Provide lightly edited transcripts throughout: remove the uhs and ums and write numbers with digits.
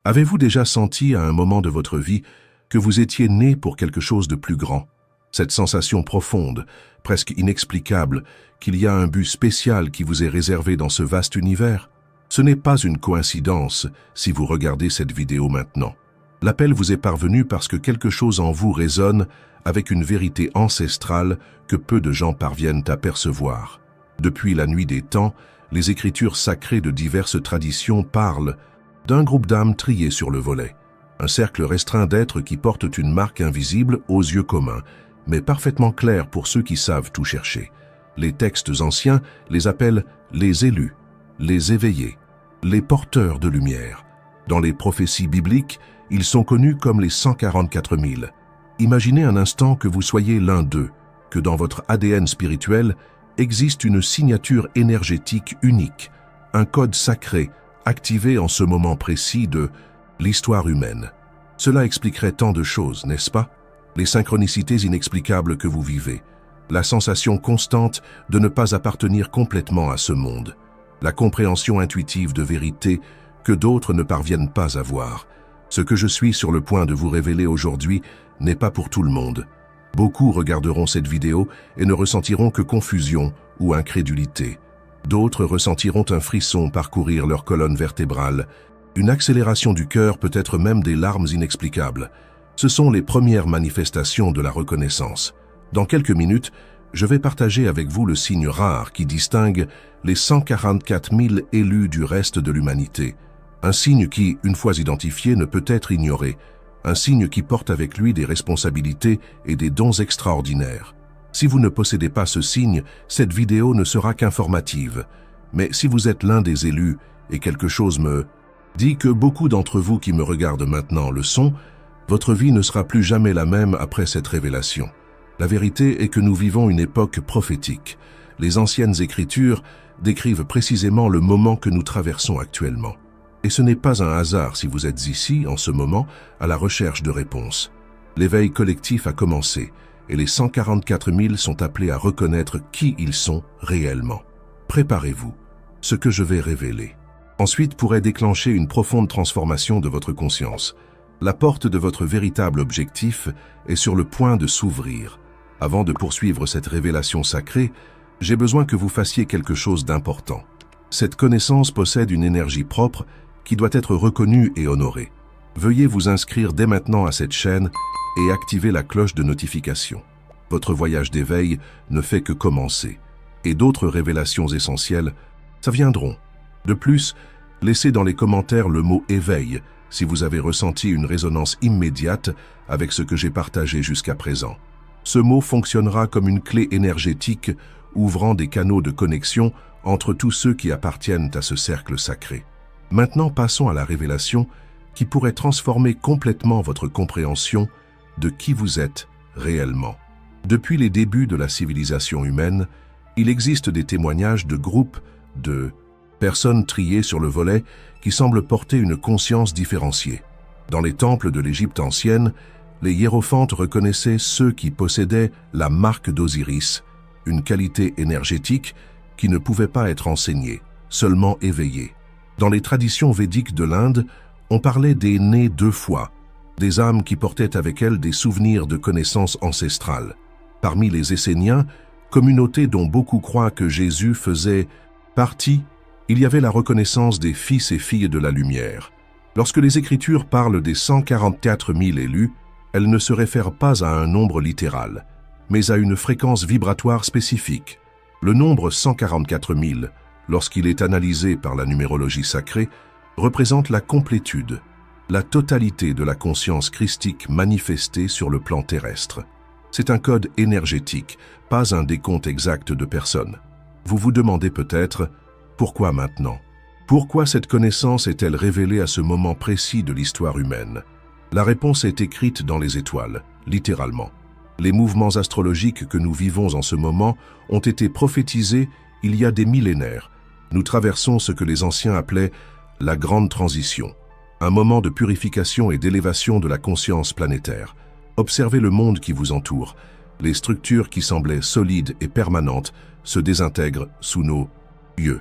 Avez-vous déjà senti à un moment de votre vie que vous étiez né pour quelque chose de plus grand? Cette sensation profonde, presque inexplicable, qu'il y a un but spécial qui vous est réservé dans ce vaste univers? Ce n'est pas une coïncidence si vous regardez cette vidéo maintenant. L'appel vous est parvenu parce que quelque chose en vous résonne avec une vérité ancestrale que peu de gens parviennent à percevoir. Depuis la nuit des temps, les écritures sacrées de diverses traditions parlent d'un groupe d'âmes triées sur le volet, un cercle restreint d'êtres qui portent une marque invisible aux yeux communs, mais parfaitement claire pour ceux qui savent tout chercher. Les textes anciens les appellent les élus, les éveillés, les porteurs de lumière. Dans les prophéties bibliques, ils sont connus comme les 144 000. Imaginez un instant que vous soyez l'un d'eux, que dans votre ADN spirituel existe une signature énergétique unique, un code sacré activé en ce moment précis de l'histoire humaine. Cela expliquerait tant de choses, n'est-ce pas? Les synchronicités inexplicables que vous vivez, la sensation constante de ne pas appartenir complètement à ce monde, la compréhension intuitive de vérité que d'autres ne parviennent pas à voir. Ce que je suis sur le point de vous révéler aujourd'hui n'est pas pour tout le monde. Beaucoup regarderont cette vidéo et ne ressentiront que confusion ou incrédulité. D'autres ressentiront un frisson parcourir leur colonne vertébrale, une accélération du cœur, peut-être même des larmes inexplicables. Ce sont les premières manifestations de la reconnaissance. Dans quelques minutes, je vais partager avec vous le signe rare qui distingue les 144 000 élus du reste de l'humanité. Un signe qui, une fois identifié, ne peut être ignoré. Un signe qui porte avec lui des responsabilités et des dons extraordinaires. Si vous ne possédez pas ce signe, cette vidéo ne sera qu'informative. Mais si vous êtes l'un des élus, et quelque chose me dit que beaucoup d'entre vous qui me regardent maintenant le sont, votre vie ne sera plus jamais la même après cette révélation. La vérité est que nous vivons une époque prophétique. Les anciennes écritures décrivent précisément le moment que nous traversons actuellement. Et ce n'est pas un hasard si vous êtes ici, en ce moment, à la recherche de réponses. L'éveil collectif a commencé, et les 144 000 sont appelés à reconnaître qui ils sont réellement. Préparez-vous, ce que je vais révéler. Ensuite pourrait déclencher une profonde transformation de votre conscience. La porte de votre véritable objectif est sur le point de s'ouvrir. Avant de poursuivre cette révélation sacrée, j'ai besoin que vous fassiez quelque chose d'important. Cette connaissance possède une énergie propre qui doit être reconnue et honorée. Veuillez vous inscrire dès maintenant à cette chaîne et activer la cloche de notification. Votre voyage d'éveil ne fait que commencer, et d'autres révélations essentielles, ça viendront. De plus, laissez dans les commentaires le mot « éveil » si vous avez ressenti une résonance immédiate avec ce que j'ai partagé jusqu'à présent. Ce mot fonctionnera comme une clé énergétique ouvrant des canaux de connexion entre tous ceux qui appartiennent à ce cercle sacré. Maintenant, passons à la révélation qui pourrait transformer complètement votre compréhension de qui vous êtes réellement. Depuis les débuts de la civilisation humaine, il existe des témoignages de groupes de personnes triées sur le volet qui semblent porter une conscience différenciée. Dans les temples de l'Égypte ancienne, les hiérophantes reconnaissaient ceux qui possédaient la marque d'Osiris, une qualité énergétique qui ne pouvait pas être enseignée, seulement éveillée. Dans les traditions védiques de l'Inde, on parlait des nés 2 fois, des âmes qui portaient avec elles des souvenirs de connaissances ancestrales. Parmi les Esséniens, communauté dont beaucoup croient que Jésus faisait partie, il y avait la reconnaissance des fils et filles de la lumière. Lorsque les Écritures parlent des 144 000 élus, elles ne se réfèrent pas à un nombre littéral, mais à une fréquence vibratoire spécifique. Le nombre 144 000, lorsqu'il est analysé par la numérologie sacrée, représente la complétude, la totalité de la conscience christique manifestée sur le plan terrestre. C'est un code énergétique, pas un décompte exact de personnes. Vous vous demandez peut-être, pourquoi maintenant? Pourquoi cette connaissance est-elle révélée à ce moment précis de l'histoire humaine? La réponse est écrite dans les étoiles, littéralement. Les mouvements astrologiques que nous vivons en ce moment ont été prophétisés il y a des millénaires. Nous traversons ce que les anciens appelaient la grande transition, un moment de purification et d'élévation de la conscience planétaire. Observez le monde qui vous entoure. Les structures qui semblaient solides et permanentes se désintègrent sous nos yeux.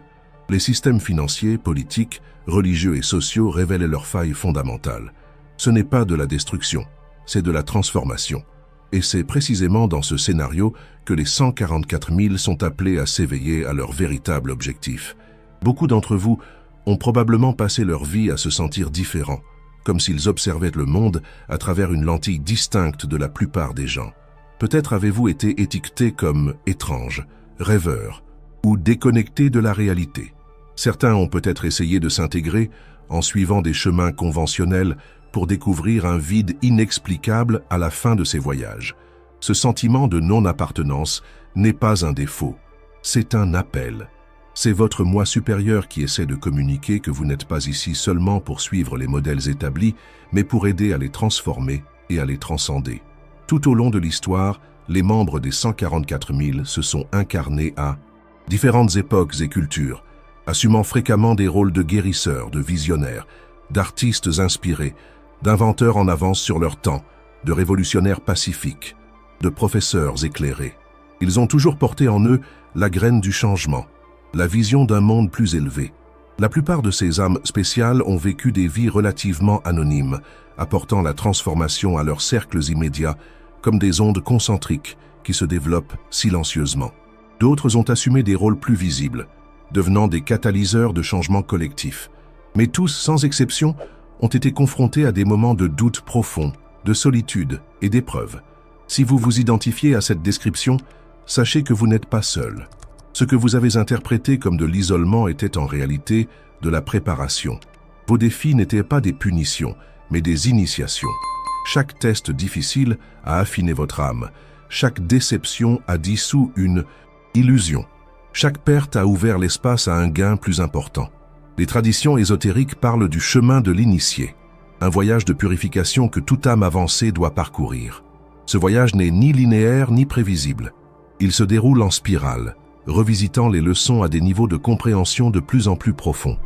Les systèmes financiers, politiques, religieux et sociaux révèlent leurs failles fondamentales. Ce n'est pas de la destruction, c'est de la transformation. Et c'est précisément dans ce scénario que les 144 000 sont appelés à s'éveiller à leur véritable objectif. Beaucoup d'entre vous ont probablement passé leur vie à se sentir différents, comme s'ils observaient le monde à travers une lentille distincte de la plupart des gens. Peut-être avez-vous été étiqueté comme étrange, rêveur ou déconnecté de la réalité. Certains ont peut-être essayé de s'intégrer en suivant des chemins conventionnels pour découvrir un vide inexplicable à la fin de ces voyages. Ce sentiment de non-appartenance n'est pas un défaut, c'est un appel. C'est votre moi supérieur qui essaie de communiquer que vous n'êtes pas ici seulement pour suivre les modèles établis, mais pour aider à les transformer et à les transcender. Tout au long de l'histoire, les membres des 144 000 se sont incarnés à différentes époques et cultures, assumant fréquemment des rôles de guérisseurs, de visionnaires, d'artistes inspirés, d'inventeurs en avance sur leur temps, de révolutionnaires pacifiques, de professeurs éclairés. Ils ont toujours porté en eux la graine du changement, la vision d'un monde plus élevé. La plupart de ces âmes spéciales ont vécu des vies relativement anonymes, apportant la transformation à leurs cercles immédiats comme des ondes concentriques qui se développent silencieusement. D'autres ont assumé des rôles plus visibles, devenant des catalyseurs de changements collectifs. Mais tous, sans exception, ont été confrontés à des moments de doute profond, de solitude et d'épreuve. Si vous vous identifiez à cette description, sachez que vous n'êtes pas seul. Ce que vous avez interprété comme de l'isolement était en réalité de la préparation. Vos défis n'étaient pas des punitions, mais des initiations. Chaque test difficile a affiné votre âme. Chaque déception a dissous une illusion. Chaque perte a ouvert l'espace à un gain plus important. Les traditions ésotériques parlent du chemin de l'initié, un voyage de purification que toute âme avancée doit parcourir. Ce voyage n'est ni linéaire ni prévisible. Il se déroule en spirale, revisitant les leçons à des niveaux de compréhension de plus en plus profonds.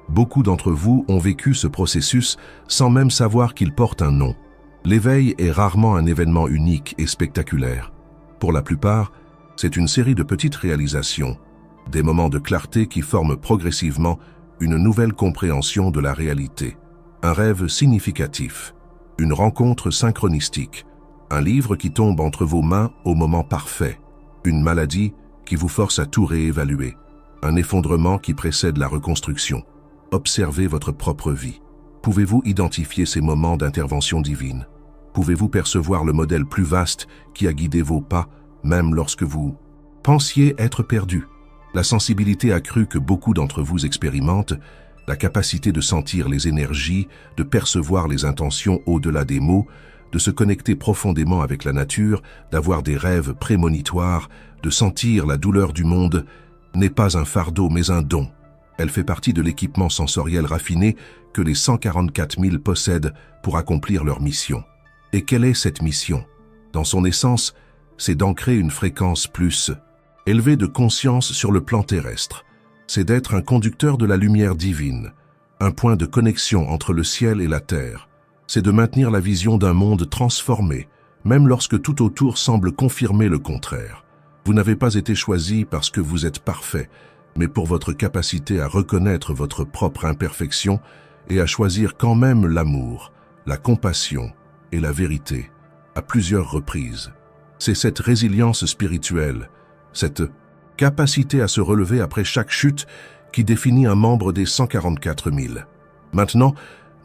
Beaucoup d'entre vous ont vécu ce processus sans même savoir qu'il porte un nom. L'éveil est rarement un événement unique et spectaculaire. Pour la plupart, c'est une série de petites réalisations, des moments de clarté qui forment progressivement une nouvelle compréhension de la réalité. Un rêve significatif, une rencontre synchronistique, un livre qui tombe entre vos mains au moment parfait, une maladie qui vous force à tout réévaluer, un effondrement qui précède la reconstruction. Observez votre propre vie. Pouvez-vous identifier ces moments d'intervention divine? Pouvez-vous percevoir le modèle plus vaste qui a guidé vos pas, même lorsque vous pensiez être perdu? La sensibilité accrue que beaucoup d'entre vous expérimentent, la capacité de sentir les énergies, de percevoir les intentions au-delà des mots, de se connecter profondément avec la nature, d'avoir des rêves prémonitoires, de sentir la douleur du monde, n'est pas un fardeau mais un don. Elle fait partie de l'équipement sensoriel raffiné que les 144 000 possèdent pour accomplir leur mission. Et quelle est cette mission? Dans son essence, c'est d'ancrer une fréquence plus élevée de conscience sur le plan terrestre. C'est d'être un conducteur de la lumière divine, un point de connexion entre le ciel et la terre. C'est de maintenir la vision d'un monde transformé, même lorsque tout autour semble confirmer le contraire. Vous n'avez pas été choisi parce que vous êtes parfait, mais pour votre capacité à reconnaître votre propre imperfection et à choisir quand même l'amour, la compassion et la vérité, à plusieurs reprises. C'est cette résilience spirituelle, cette capacité à se relever après chaque chute qui définit un membre des 144 000. Maintenant,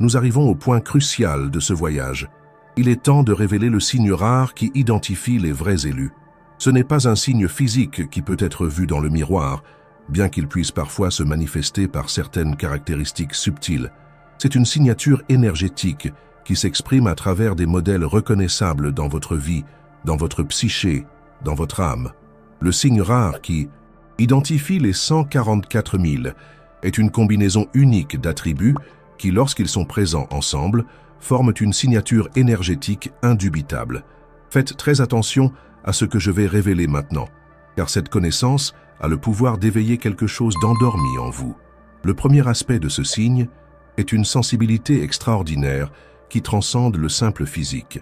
nous arrivons au point crucial de ce voyage. Il est temps de révéler le signe rare qui identifie les vrais élus. Ce n'est pas un signe physique qui peut être vu dans le miroir, bien qu'il puisse parfois se manifester par certaines caractéristiques subtiles. C'est une signature énergétique qui s'exprime à travers des modèles reconnaissables dans votre vie, dans votre psyché, dans votre âme. Le signe rare qui identifie les 144 000 est une combinaison unique d'attributs qui, lorsqu'ils sont présents ensemble, forment une signature énergétique indubitable. Faites très attention à ce que je vais révéler maintenant, car cette connaissance a le pouvoir d'éveiller quelque chose d'endormi en vous. Le premier aspect de ce signe est une sensibilité extraordinaire qui transcende le simple physique.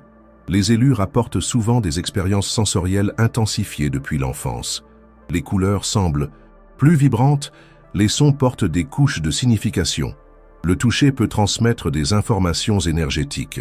Les élus rapportent souvent des expériences sensorielles intensifiées depuis l'enfance. Les couleurs semblent plus vibrantes, Les sons portent des couches de signification. Le toucher peut transmettre des informations énergétiques.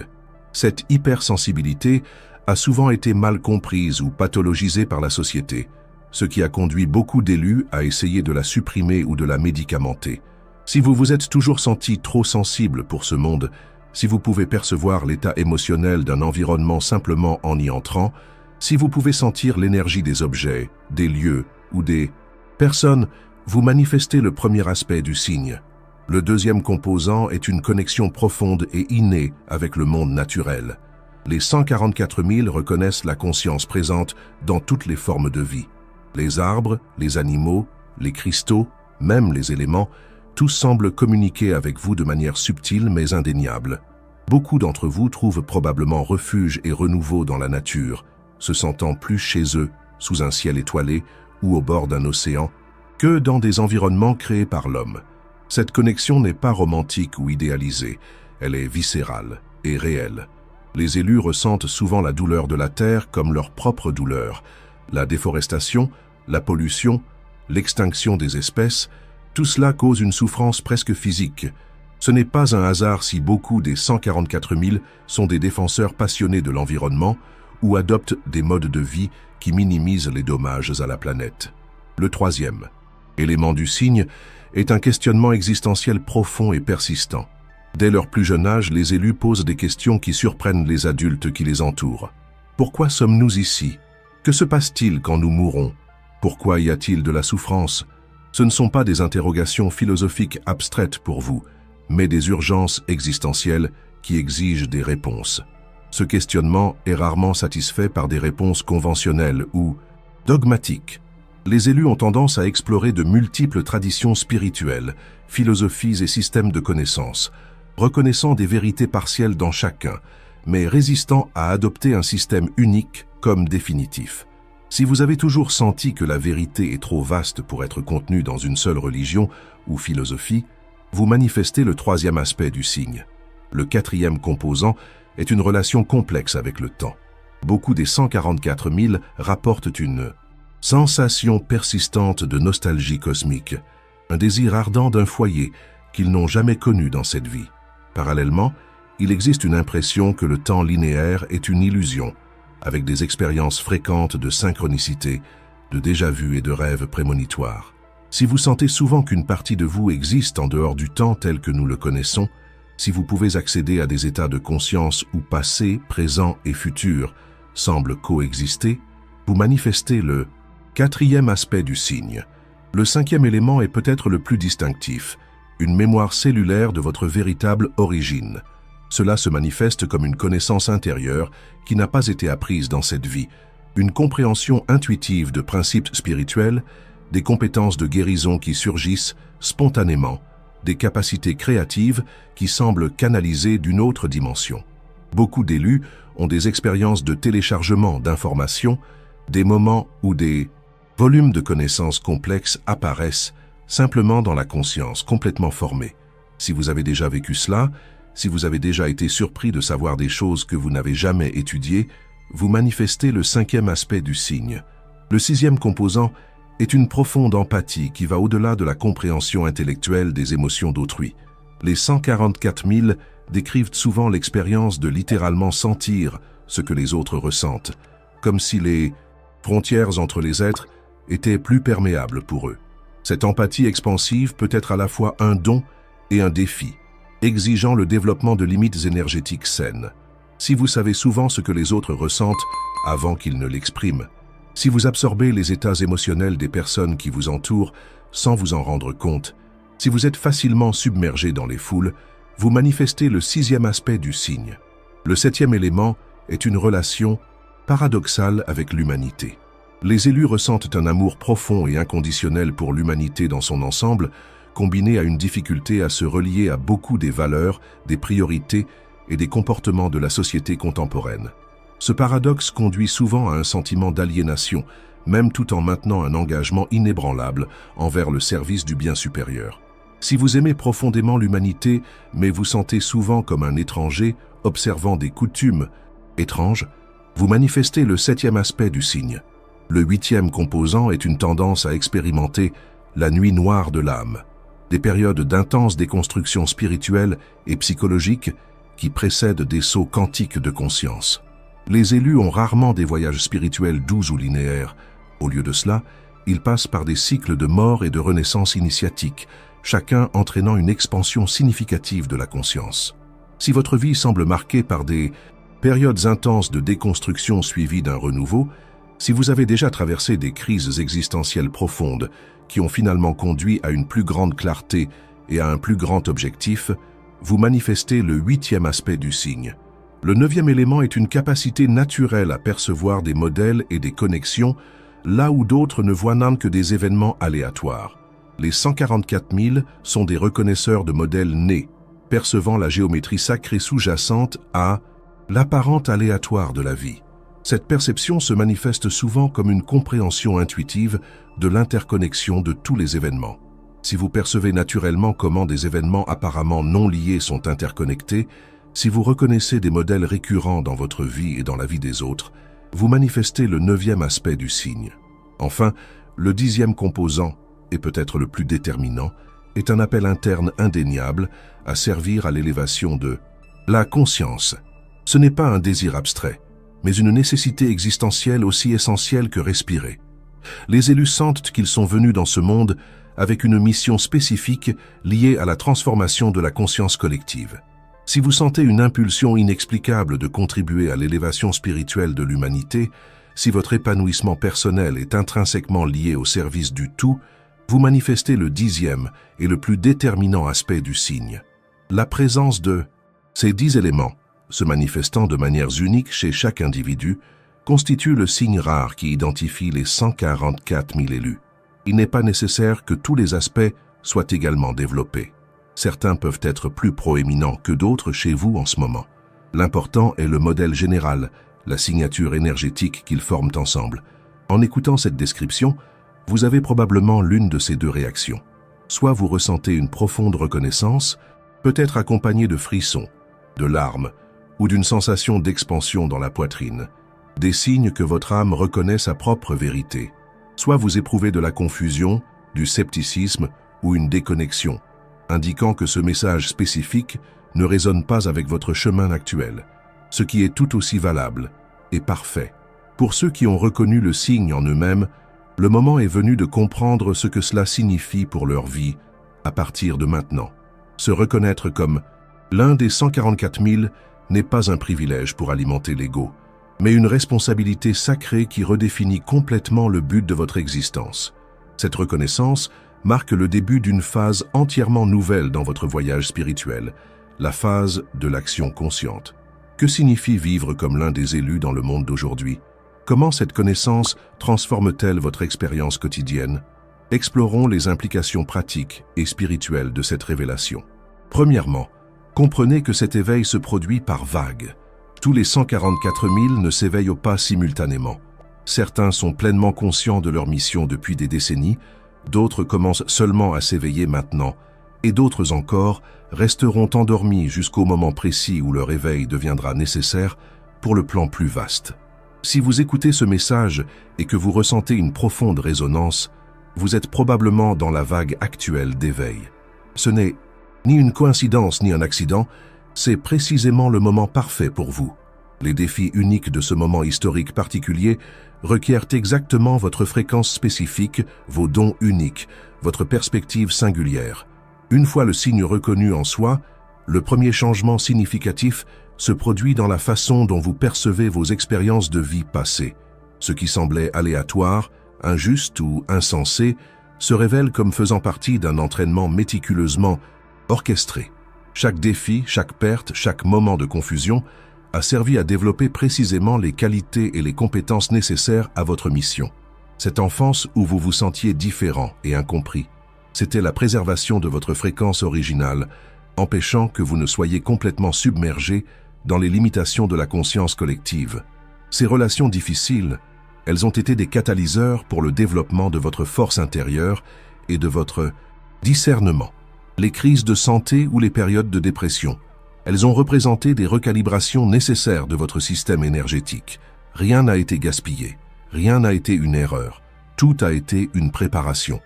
Cette hypersensibilité a souvent été mal comprise ou pathologisée par la société, ce qui a conduit beaucoup d'élus à essayer de la supprimer ou de la médicamenter. Si vous vous êtes toujours senti trop sensible pour ce monde, si vous pouvez percevoir l'état émotionnel d'un environnement simplement en y entrant, si vous pouvez sentir l'énergie des objets, des lieux ou des personnes, vous manifestez le premier aspect du signe. Le deuxième composant est une connexion profonde et innée avec le monde naturel. Les 144 000 reconnaissent la conscience présente dans toutes les formes de vie. Les arbres, les animaux, les cristaux, même les éléments, tous semblent communiquer avec vous de manière subtile mais indéniable. Beaucoup d'entre vous trouvent probablement refuge et renouveau dans la nature, se sentant plus chez eux, sous un ciel étoilé ou au bord d'un océan, que dans des environnements créés par l'homme. Cette connexion n'est pas romantique ou idéalisée, elle est viscérale et réelle. Les élus ressentent souvent la douleur de la terre comme leur propre douleur. La déforestation, la pollution, l'extinction des espèces, tout cela cause une souffrance presque physique. Ce n'est pas un hasard si beaucoup des 144 000 sont des défenseurs passionnés de l'environnement ou adoptent des modes de vie qui minimisent les dommages à la planète. Le troisième élément du signe est un questionnement existentiel profond et persistant. Dès leur plus jeune âge, les élus posent des questions qui surprennent les adultes qui les entourent. Pourquoi sommes-nous ici? Que se passe-t-il quand nous mourrons? Pourquoi y a-t-il de la souffrance? Ce ne sont pas des interrogations philosophiques abstraites pour vous, mais des urgences existentielles qui exigent des réponses. Ce questionnement est rarement satisfait par des réponses conventionnelles ou dogmatiques. Les élus ont tendance à explorer de multiples traditions spirituelles, philosophies et systèmes de connaissances, reconnaissant des vérités partielles dans chacun, mais résistant à adopter un système unique comme définitif. Si vous avez toujours senti que la vérité est trop vaste pour être contenue dans une seule religion ou philosophie, vous manifestez le troisième aspect du signe. Le quatrième composant est une relation complexe avec le temps. Beaucoup des 144 000 rapportent une sensation persistante de nostalgie cosmique, un désir ardent d'un foyer qu'ils n'ont jamais connu dans cette vie. Parallèlement, il existe une impression que le temps linéaire est une illusion, avec des expériences fréquentes de synchronicité, de déjà-vu et de rêves prémonitoires. Si vous sentez souvent qu'une partie de vous existe en dehors du temps tel que nous le connaissons, si vous pouvez accéder à des états de conscience où passé, présent et futur semblent coexister, vous manifestez le quatrième aspect du signe. Le cinquième élément est peut-être le plus distinctif, une mémoire cellulaire de votre véritable origine. Cela se manifeste comme une connaissance intérieure qui n'a pas été apprise dans cette vie, une compréhension intuitive de principes spirituels, des compétences de guérison qui surgissent spontanément, des capacités créatives qui semblent canalisées d'une autre dimension. Beaucoup d'élus ont des expériences de téléchargement d'informations, des moments où des volumes de connaissances complexes apparaissent simplement dans la conscience complètement formée. Si vous avez déjà vécu cela, si vous avez déjà été surpris de savoir des choses que vous n'avez jamais étudiées, vous manifestez le cinquième aspect du signe. Le sixième composant est une profonde empathie qui va au-delà de la compréhension intellectuelle des émotions d'autrui. Les 144 000 décrivent souvent l'expérience de littéralement sentir ce que les autres ressentent, comme si les frontières entre les êtres étaient plus perméables pour eux. Cette empathie expansive peut être à la fois un don et un défi, exigeant le développement de limites énergétiques saines. Si vous savez souvent ce que les autres ressentent avant qu'ils ne l'expriment, si vous absorbez les états émotionnels des personnes qui vous entourent sans vous en rendre compte, si vous êtes facilement submergé dans les foules, vous manifestez le sixième aspect du signe. Le septième élément est une relation paradoxale avec l'humanité. Les élus ressentent un amour profond et inconditionnel pour l'humanité dans son ensemble, combiné à une difficulté à se relier à beaucoup des valeurs, des priorités et des comportements de la société contemporaine. Ce paradoxe conduit souvent à un sentiment d'aliénation, même tout en maintenant un engagement inébranlable envers le service du bien supérieur. Si vous aimez profondément l'humanité, mais vous sentez souvent comme un étranger, observant des coutumes étranges, vous manifestez le septième aspect du signe. Le huitième composant est une tendance à expérimenter la nuit noire de l'âme, des périodes d'intense déconstruction spirituelle et psychologique qui précèdent des sauts quantiques de conscience. Les élus ont rarement des voyages spirituels doux ou linéaires. Au lieu de cela, ils passent par des cycles de mort et de renaissance initiatique, chacun entraînant une expansion significative de la conscience. Si votre vie semble marquée par des périodes intenses de déconstruction suivies d'un renouveau, si vous avez déjà traversé des crises existentielles profondes qui ont finalement conduit à une plus grande clarté et à un plus grand objectif, vous manifestez le 8e aspect du signe. Le 9e élément est une capacité naturelle à percevoir des modèles et des connexions là où d'autres ne voient n'en que des événements aléatoires. Les 144 000 sont des reconnaisseurs de modèles nés, percevant la géométrie sacrée sous-jacente à l'apparente aléatoire de la vie. Cette perception se manifeste souvent comme une compréhension intuitive de l'interconnexion de tous les événements. Si vous percevez naturellement comment des événements apparemment non liés sont interconnectés, si vous reconnaissez des modèles récurrents dans votre vie et dans la vie des autres, vous manifestez le 9e aspect du signe. Enfin, le 10e composant, et peut-être le plus déterminant, est un appel interne indéniable à servir à l'élévation de la conscience. Ce n'est pas un désir abstrait, mais une nécessité existentielle aussi essentielle que respirer. Les élus sentent qu'ils sont venus dans ce monde avec une mission spécifique liée à la transformation de la conscience collective. Si vous sentez une impulsion inexplicable de contribuer à l'élévation spirituelle de l'humanité, si votre épanouissement personnel est intrinsèquement lié au service du tout, vous manifestez le 10e et le plus déterminant aspect du signe. La présence de ces 10 éléments, se manifestant de manières uniques chez chaque individu, constitue le signe rare qui identifie les 144 000 élus. Il n'est pas nécessaire que tous les aspects soient également développés. Certains peuvent être plus proéminents que d'autres chez vous en ce moment. L'important est le modèle général, la signature énergétique qu'ils forment ensemble. En écoutant cette description, vous avez probablement l'une de ces deux réactions. Soit vous ressentez une profonde reconnaissance, peut-être accompagnée de frissons, de larmes ou d'une sensation d'expansion dans la poitrine, des signes que votre âme reconnaît sa propre vérité. Soit vous éprouvez de la confusion, du scepticisme ou une déconnexion, indiquant que ce message spécifique ne résonne pas avec votre chemin actuel, ce qui est tout aussi valable et parfait. Pour ceux qui ont reconnu le signe en eux-mêmes, le moment est venu de comprendre ce que cela signifie pour leur vie à partir de maintenant. Se reconnaître comme l'un des 144 000 n'est pas un privilège pour alimenter l'ego, mais une responsabilité sacrée qui redéfinit complètement le but de votre existence. Cette reconnaissance marque le début d'une phase entièrement nouvelle dans votre voyage spirituel, la phase de l'action consciente. Que signifie vivre comme l'un des élus dans le monde d'aujourd'hui? Comment cette connaissance transforme-t-elle votre expérience quotidienne? Explorons les implications pratiques et spirituelles de cette révélation. Premièrement, comprenez que cet éveil se produit par vagues. Tous les 144 000 ne s'éveillent pas simultanément. Certains sont pleinement conscients de leur mission depuis des décennies, d'autres commencent seulement à s'éveiller maintenant, et d'autres encore resteront endormis jusqu'au moment précis où leur éveil deviendra nécessaire pour le plan plus vaste. Si vous écoutez ce message et que vous ressentez une profonde résonance, vous êtes probablement dans la vague actuelle d'éveil. Ce n'est ni une coïncidence ni un accident, c'est précisément le moment parfait pour vous. Les défis uniques de ce moment historique particulier requièrent exactement votre fréquence spécifique, vos dons uniques, votre perspective singulière. Une fois le signe reconnu en soi, le premier changement significatif se produit dans la façon dont vous percevez vos expériences de vie passées. Ce qui semblait aléatoire, injuste ou insensé se révèle comme faisant partie d'un entraînement méticuleusement orchestré. Chaque défi, chaque perte, chaque moment de confusion a servi à développer précisément les qualités et les compétences nécessaires à votre mission. Cette enfance où vous vous sentiez différent et incompris, c'était la préservation de votre fréquence originale, empêchant que vous ne soyez complètement submergé dans les limitations de la conscience collective. Ces relations difficiles, elles ont été des catalyseurs pour le développement de votre force intérieure et de votre discernement. Les crises de santé ou les périodes de dépression, elles ont représenté des recalibrations nécessaires de votre système énergétique. Rien n'a été gaspillé, rien n'a été une erreur, tout a été une préparation.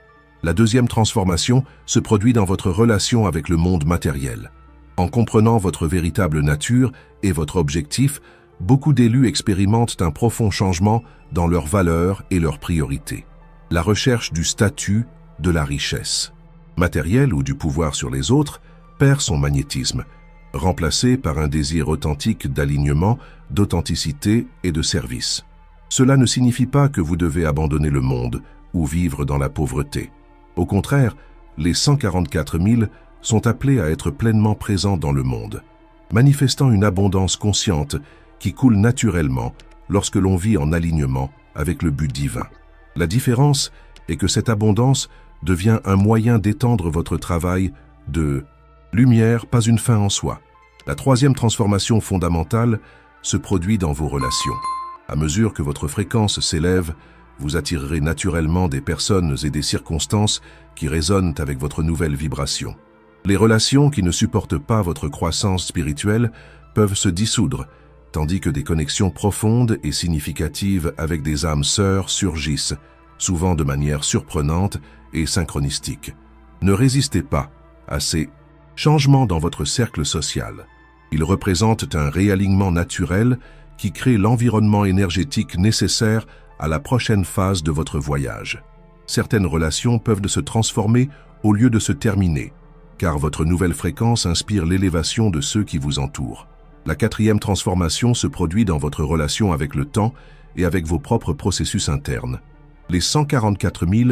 La deuxième transformation se produit dans votre relation avec le monde matériel. En comprenant votre véritable nature et votre objectif, beaucoup d'élus expérimentent un profond changement dans leurs valeurs et leurs priorités. La recherche du statut, de la richesse matérielle ou du pouvoir sur les autres perd son magnétisme, remplacé par un désir authentique d'alignement, d'authenticité et de service. Cela ne signifie pas que vous devez abandonner le monde ou vivre dans la pauvreté. Au contraire, les 144 000 sont appelés à être pleinement présents dans le monde, manifestant une abondance consciente qui coule naturellement lorsque l'on vit en alignement avec le but divin. La différence est que cette abondance devient un moyen d'étendre votre travail de lumière, pas une fin en soi. La troisième transformation fondamentale se produit dans vos relations. À mesure que votre fréquence s'élève, vous attirerez naturellement des personnes et des circonstances qui résonnent avec votre nouvelle vibration. Les relations qui ne supportent pas votre croissance spirituelle peuvent se dissoudre, tandis que des connexions profondes et significatives avec des âmes sœurs surgissent, souvent de manière surprenante et synchronistique. Ne résistez pas à ces changements dans votre cercle social. Ils représentent un réalignement naturel qui crée l'environnement énergétique nécessaire à la prochaine phase de votre voyage. Certaines relations peuvent se transformer au lieu de se terminer, car votre nouvelle fréquence inspire l'élévation de ceux qui vous entourent. La quatrième transformation se produit dans votre relation avec le temps et avec vos propres processus internes. Les 144 000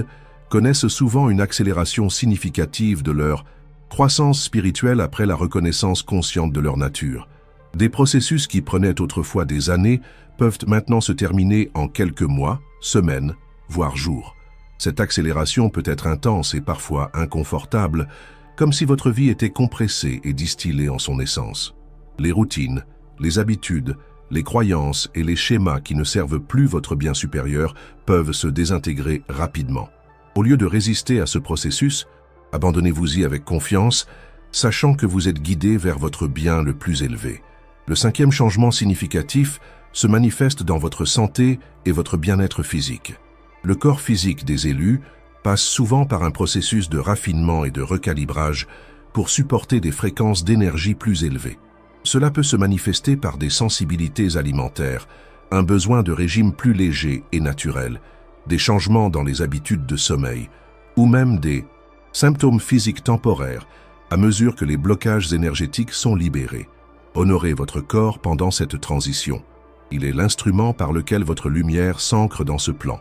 connaissent souvent une accélération significative de leur croissance spirituelle après la reconnaissance consciente de leur nature. Des processus qui prenaient autrefois des années peuvent maintenant se terminer en quelques mois, semaines, voire jours. Cette accélération peut être intense et parfois inconfortable, comme si votre vie était compressée et distillée en son essence. Les routines, les habitudes, les croyances et les schémas qui ne servent plus votre bien supérieur peuvent se désintégrer rapidement. Au lieu de résister à ce processus, abandonnez-vous-y avec confiance, sachant que vous êtes guidé vers votre bien le plus élevé. Le cinquième changement significatif se manifeste dans votre santé et votre bien-être physique. Le corps physique des élus passe souvent par un processus de raffinement et de recalibrage pour supporter des fréquences d'énergie plus élevées. Cela peut se manifester par des sensibilités alimentaires, un besoin de régime plus léger et naturel, des changements dans les habitudes de sommeil, ou même des symptômes physiques temporaires à mesure que les blocages énergétiques sont libérés. Honorez votre corps pendant cette transition. Il est l'instrument par lequel votre lumière s'ancre dans ce plan.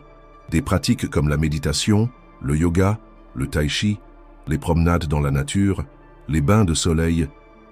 Des pratiques comme la méditation, le yoga, le tai chi, les promenades dans la nature, les bains de soleil,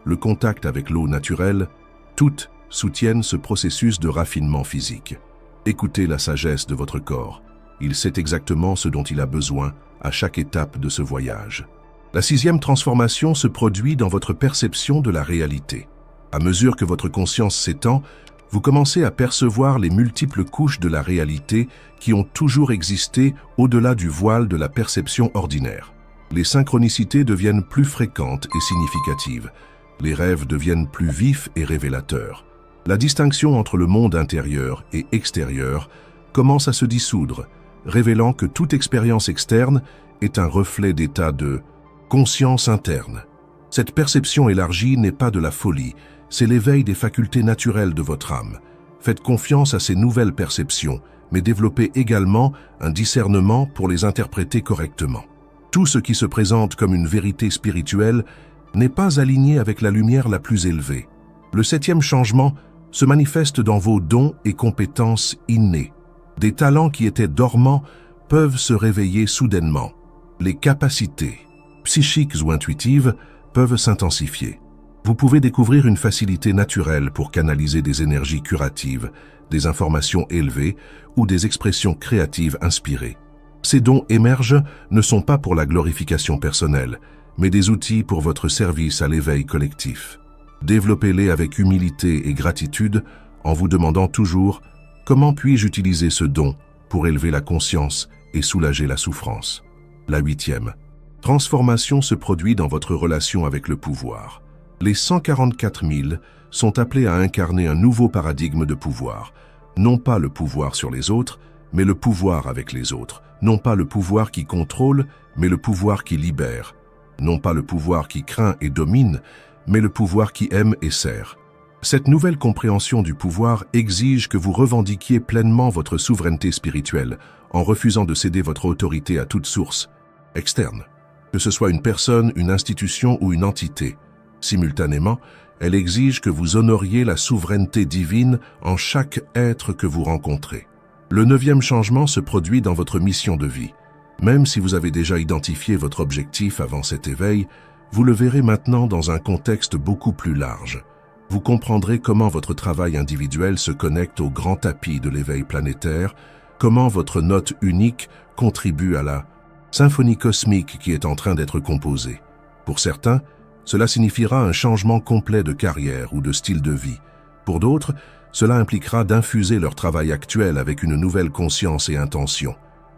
le contact avec l'eau naturelle, toutes soutiennent ce processus de raffinement physique. Écoutez la sagesse de votre corps. Il sait exactement ce dont il a besoin à chaque étape de ce voyage. La sixième transformation se produit dans votre perception de la réalité. À mesure que votre conscience s'étend, vous commencez à percevoir les multiples couches de la réalité qui ont toujours existé au-delà du voile de la perception ordinaire. Les synchronicités deviennent plus fréquentes et significatives. Les rêves deviennent plus vifs et révélateurs. La distinction entre le monde intérieur et extérieur commence à se dissoudre, révélant que toute expérience externe est un reflet d'état de conscience interne. Cette perception élargie n'est pas de la folie, c'est l'éveil des facultés naturelles de votre âme. Faites confiance à ces nouvelles perceptions, mais développez également un discernement pour les interpréter correctement. Tout ce qui se présente comme une vérité spirituelle n'est pas aligné avec la lumière la plus élevée. Le septième changement se manifeste dans vos dons et compétences innés. Des talents qui étaient dormants peuvent se réveiller soudainement. Les capacités psychiques ou intuitives peuvent s'intensifier. Vous pouvez découvrir une facilité naturelle pour canaliser des énergies curatives, des informations élevées ou des expressions créatives inspirées. Ces dons émergent ne sont pas pour la glorification personnelle, mais des outils pour votre service à l'éveil collectif. Développez-les avec humilité et gratitude en vous demandant toujours « Comment puis-je utiliser ce don pour élever la conscience et soulager la souffrance ?» La huitième transformation se produit dans votre relation avec le pouvoir. Les 144 000 sont appelés à incarner un nouveau paradigme de pouvoir, non pas le pouvoir sur les autres, mais le pouvoir avec les autres. Non pas le pouvoir qui contrôle, mais le pouvoir qui libère. Non pas le pouvoir qui craint et domine, mais le pouvoir qui aime et sert. Cette nouvelle compréhension du pouvoir exige que vous revendiquiez pleinement votre souveraineté spirituelle, en refusant de céder votre autorité à toute source externe, que ce soit une personne, une institution ou une entité. Simultanément, elle exige que vous honoriez la souveraineté divine en chaque être que vous rencontrez. Le 9e changement se produit dans votre mission de vie. Même si vous avez déjà identifié votre objectif avant cet éveil, vous le verrez maintenant dans un contexte beaucoup plus large. Vous comprendrez comment votre travail individuel se connecte au grand tapis de l'éveil planétaire, comment votre note unique contribue à la symphonie cosmique qui est en train d'être composée. Pour certains, cela signifiera un changement complet de carrière ou de style de vie. Pour d'autres, cela impliquera d'infuser leur travail actuel avec une nouvelle conscience et intention.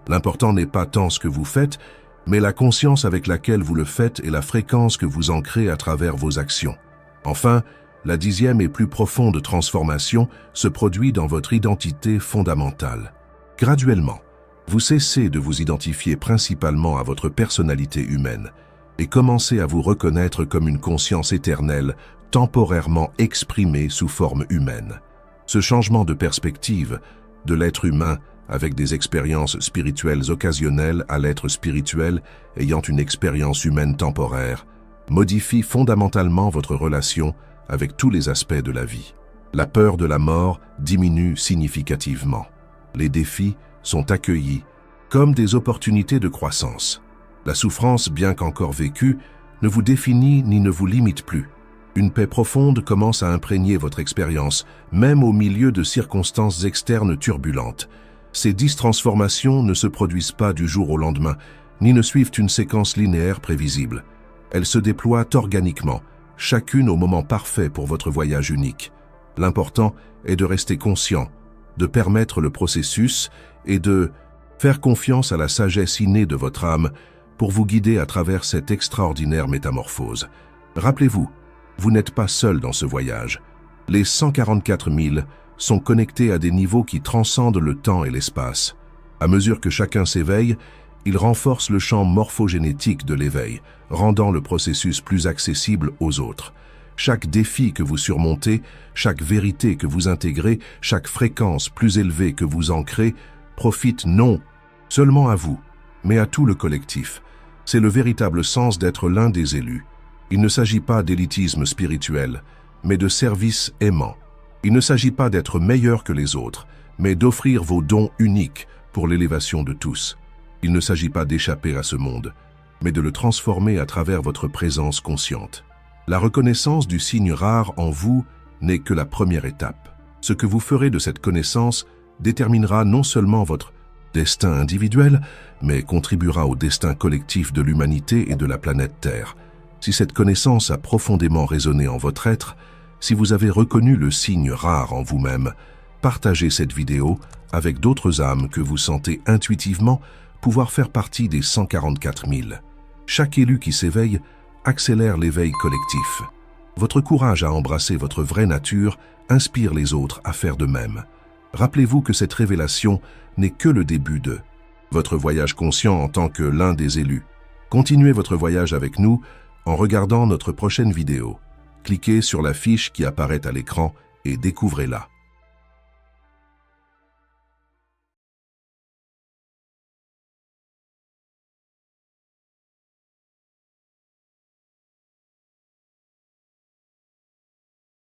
L'important n'est pas tant ce que vous faites, mais la conscience avec laquelle vous le faites et la fréquence que vous ancrez à travers vos actions. Enfin, la 10e et plus profonde transformation se produit dans votre identité fondamentale. Graduellement, vous cessez de vous identifier principalement à votre personnalité humaine et commencez à vous reconnaître comme une conscience éternelle, temporairement exprimée sous forme humaine. Ce changement de perspective, de l'être humain avec des expériences spirituelles occasionnelles à l'être spirituel ayant une expérience humaine temporaire, modifie fondamentalement votre relation avec tous les aspects de la vie. La peur de la mort diminue significativement. Les défis sont accueillis comme des opportunités de croissance. La souffrance, bien qu'encore vécue, ne vous définit ni ne vous limite plus. Une paix profonde commence à imprégner votre expérience, même au milieu de circonstances externes turbulentes. Ces 10 transformations ne se produisent pas du jour au lendemain, ni ne suivent une séquence linéaire prévisible. Elles se déploient organiquement, chacune au moment parfait pour votre voyage unique. L'important est de rester conscient, de permettre le processus et de faire confiance à la sagesse innée de votre âme pour vous guider à travers cette extraordinaire métamorphose. Rappelez-vous, vous n'êtes pas seul dans ce voyage. Les 144 000 sont connectés à des niveaux qui transcendent le temps et l'espace. À mesure que chacun s'éveille, il renforce le champ morphogénétique de l'éveil, rendant le processus plus accessible aux autres. Chaque défi que vous surmontez, chaque vérité que vous intégrez, chaque fréquence plus élevée que vous ancrez, profite non seulement à vous, mais à tout le collectif. C'est le véritable sens d'être l'un des élus. Il ne s'agit pas d'élitisme spirituel, mais de service aimant. Il ne s'agit pas d'être meilleur que les autres, mais d'offrir vos dons uniques pour l'élévation de tous. Il ne s'agit pas d'échapper à ce monde, mais de le transformer à travers votre présence consciente. La reconnaissance du signe rare en vous n'est que la première étape. Ce que vous ferez de cette connaissance déterminera non seulement votre destin individuel, mais contribuera au destin collectif de l'humanité et de la planète Terre. Si cette connaissance a profondément résonné en votre être, si vous avez reconnu le signe rare en vous-même, partagez cette vidéo avec d'autres âmes que vous sentez intuitivement pouvoir faire partie des 144 000. Chaque élu qui s'éveille accélère l'éveil collectif. Votre courage à embrasser votre vraie nature inspire les autres à faire de même. Rappelez-vous que cette révélation n'est que le début de votre voyage conscient en tant que l'un des élus. Continuez votre voyage avec nous en regardant notre prochaine vidéo. Cliquez sur la fiche qui apparaît à l'écran et découvrez-la.